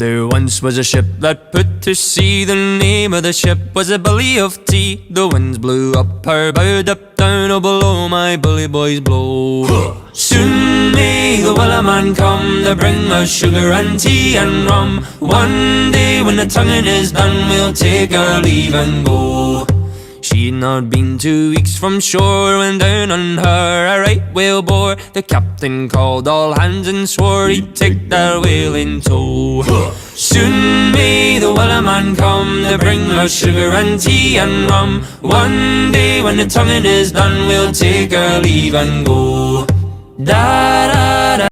There once was a ship that put to sea. The name of the ship was a Billy of Tea. The winds blew up her bow, up down, oh below my bully boys blow. Soon may the Wellerman come to bring us sugar and tea and rum. One day when the tonguing is done, we'll take our leave and go. She'd not been 2 weeks from shore when down on her a right whale bore. The captain called all hands and swore he'd take that whale in tow. Soon may the Wellerman come to bring us sugar and tea and rum. One day when the tonguing is done, we'll take our leave and go. Da da